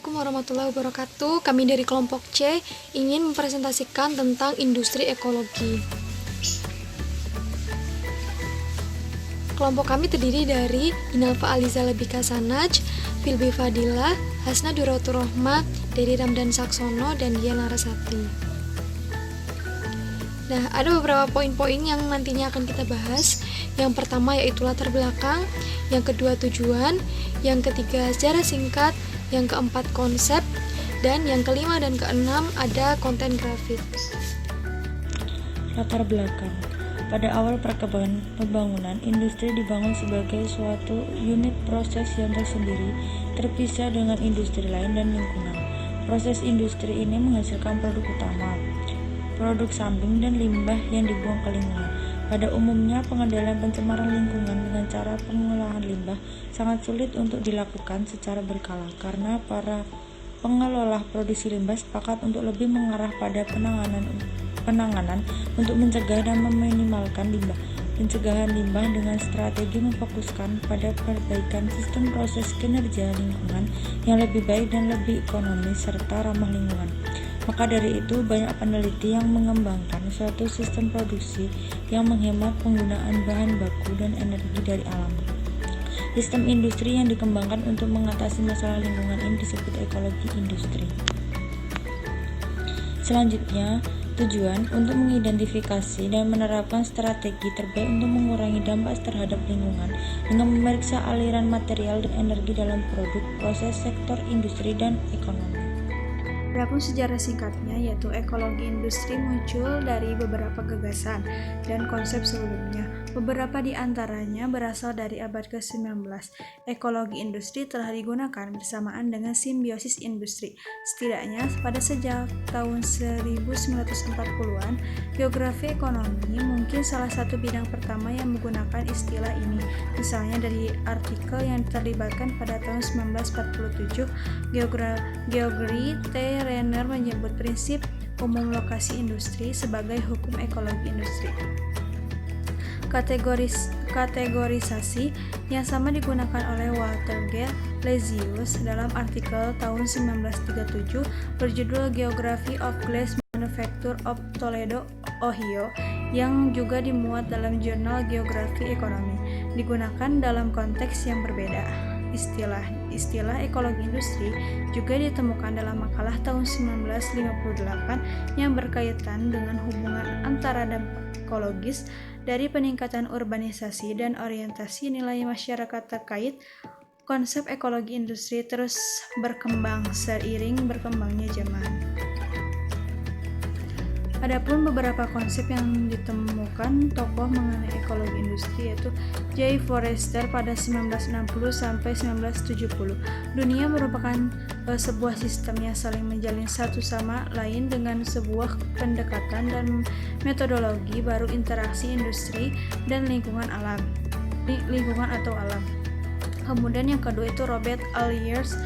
Assalamualaikum warahmatullahi wabarakatuh. Kami dari kelompok C ingin mempresentasikan tentang industri ekologi. Kelompok kami terdiri dari Inalfa Aliza Lebika Sanaj, Filbi Fadila, Hasna Duratur Rohma, Dery Ramdan Saksono, dan Dian Larasati. Nah, ada beberapa poin-poin yang nantinya akan kita bahas. Yang pertama yaitu latar belakang, yang kedua tujuan, yang ketiga sejarah singkat, yang keempat konsep, dan yang kelima dan keenam ada konten grafik. Latar belakang. Pada awal pembangunan, industri dibangun sebagai suatu unit proses yang tersendiri, terpisah dengan industri lain dan lingkungan. Proses industri ini menghasilkan produk utama, produk samping, dan limbah yang dibuang ke lingkungan. Pada umumnya, pengendalian pencemaran lingkungan dengan cara pengolahan limbah sangat sulit untuk dilakukan secara berkala karena para pengelola produksi limbah sepakat untuk lebih mengarah pada penanganan untuk mencegah dan meminimalkan limbah. Pencegahan limbah dengan strategi memfokuskan pada perbaikan sistem proses kinerja lingkungan yang lebih baik dan lebih ekonomis serta ramah lingkungan. Maka dari itu, banyak peneliti yang mengembangkan suatu sistem produksi yang menghemat penggunaan bahan baku dan energi dari alam. Sistem industri yang dikembangkan untuk mengatasi masalah lingkungan ini disebut ekologi industri. Selanjutnya, tujuan untuk mengidentifikasi dan menerapkan strategi terbaik untuk mengurangi dampak terhadap lingkungan dengan memeriksa aliran material dan energi dalam produk, proses, sektor industri, dan ekonomi. Adapun sejarah singkatnya, yaitu ekologi industri muncul dari beberapa gagasan dan konsep sebelumnya. Beberapa di antaranya berasal dari abad ke-19. Ekologi industri telah digunakan bersamaan dengan simbiosis industri. Setidaknya pada sejak tahun 1940-an, geografi ekonomi mungkin salah satu bidang pertama yang menggunakan istilah ini. Misalnya dari artikel yang terlibatkan pada tahun 1947, George T. Renner menyebut prinsip umum lokasi industri sebagai hukum ekologi industri. Kategorisasi yang sama digunakan oleh Walter G. Lezius dalam artikel tahun 1937 berjudul Geography of Glass Manufacture of Toledo, Ohio, yang juga dimuat dalam jurnal Geografi Ekonomi, digunakan dalam konteks yang berbeda. Istilah ekologi industri juga ditemukan dalam makalah tahun 1958 yang berkaitan dengan hubungan antara dampak ekologis dari peningkatan urbanisasi dan orientasi nilai masyarakat terkait. Konsep ekologi industri terus berkembang seiring berkembangnya zaman. Adapun beberapa konsep yang ditemukan tokoh mengenai ekologi industri yaitu J. Forrester pada 1960 sampai 1970. Dunia merupakan sebuah sistem yang saling menjalin satu sama lain dengan sebuah pendekatan dan metodologi baru interaksi industri dan lingkungan atau alam. Kemudian yang kedua itu Robert Alliers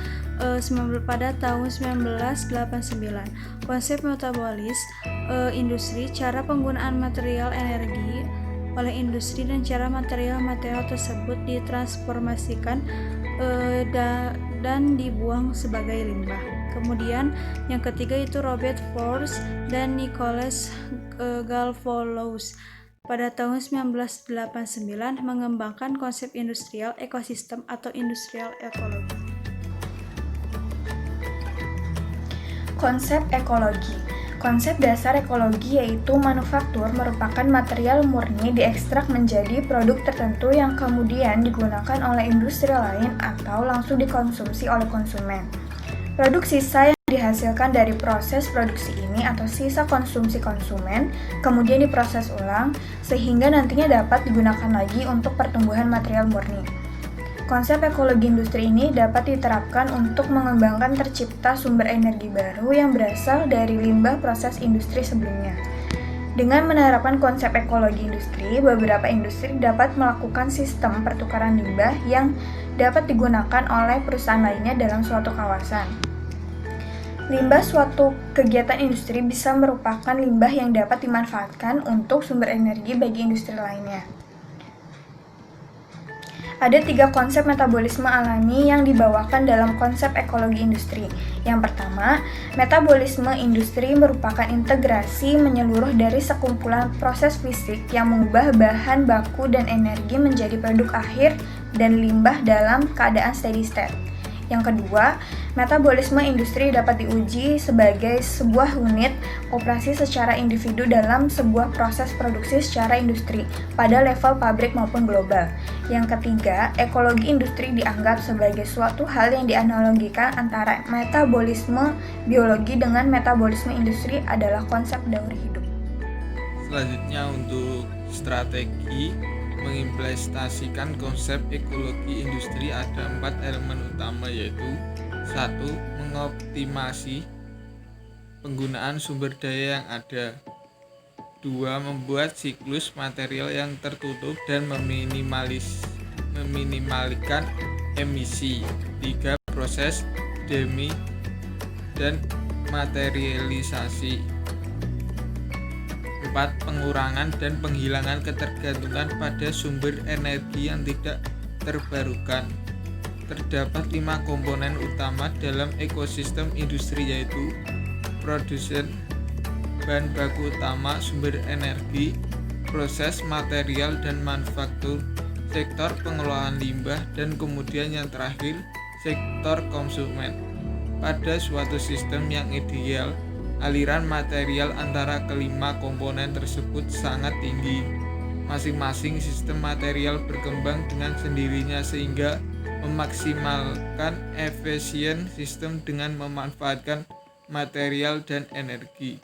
pada tahun 1989. Konsep metabolis industri, cara penggunaan material energi oleh industri dan cara material-material tersebut ditransformasikan dan dibuang sebagai limbah. Kemudian yang ketiga itu Robert Force dan Nicholas Galfoulos pada tahun 1989 mengembangkan konsep industrial ekosistem atau industrial ekologi. Konsep ekologi. Konsep dasar ekologi yaitu manufaktur merupakan material murni diekstrak menjadi produk tertentu yang kemudian digunakan oleh industri lain atau langsung dikonsumsi oleh konsumen. Produk sisa yang dihasilkan dari proses produksi ini atau sisa konsumsi konsumen kemudian diproses ulang sehingga nantinya dapat digunakan lagi untuk pertumbuhan material murni. Konsep ekologi industri ini dapat diterapkan untuk mengembangkan tercipta sumber energi baru yang berasal dari limbah proses industri sebelumnya. Dengan menerapkan konsep ekologi industri, beberapa industri dapat melakukan sistem pertukaran limbah yang dapat digunakan oleh perusahaan lainnya dalam suatu kawasan. Limbah suatu kegiatan industri bisa merupakan limbah yang dapat dimanfaatkan untuk sumber energi bagi industri lainnya. Ada 3 konsep metabolisme alami yang dibawakan dalam konsep ekologi industri. Yang pertama, metabolisme industri merupakan integrasi menyeluruh dari sekumpulan proses fisik yang mengubah bahan baku dan energi menjadi produk akhir dan limbah dalam keadaan steady state. Yang kedua, metabolisme industri dapat diuji sebagai sebuah unit operasi secara individu dalam sebuah proses produksi secara industri pada level pabrik maupun global. Yang ketiga, ekologi industri dianggap sebagai suatu hal yang dianalogikan antara metabolisme biologi dengan metabolisme industri adalah konsep daur hidup. Selanjutnya untuk strategi mengimplementasikan konsep ekologi industri ada 4 elemen utama, yaitu 1. Mengoptimasi penggunaan sumber daya yang ada. 2. Membuat siklus material yang tertutup dan meminimalkan emisi. 3. Proses demi dan materialisasi. 4. Pengurangan dan penghilangan ketergantungan pada sumber energi yang tidak terbarukan. Terdapat 5 komponen utama dalam ekosistem industri, yaitu produsen bahan baku utama, sumber energi, proses material dan manufaktur, sektor pengelolaan limbah, dan kemudian yang terakhir, sektor konsumen. Pada suatu sistem yang ideal, aliran material antara kelima komponen tersebut sangat tinggi. Masing-masing sistem material berkembang dengan sendirinya sehingga memaksimalkan efisien sistem dengan memanfaatkan material dan energi.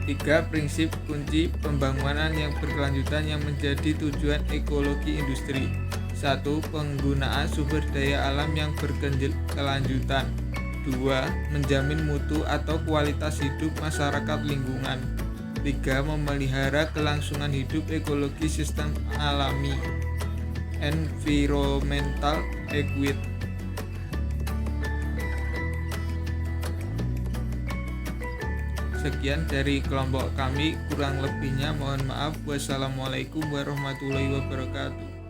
3. Prinsip kunci pembangunan yang berkelanjutan yang menjadi tujuan ekologi industri. 1. Penggunaan sumber daya alam yang berkelanjutan. 2. Menjamin mutu atau kualitas hidup masyarakat lingkungan. 3. Memelihara kelangsungan hidup ekologi sistem alami. Environmental equity. Sekian dari kelompok kami, kurang lebihnya mohon maaf. Wassalamualaikum warahmatullahi wabarakatuh.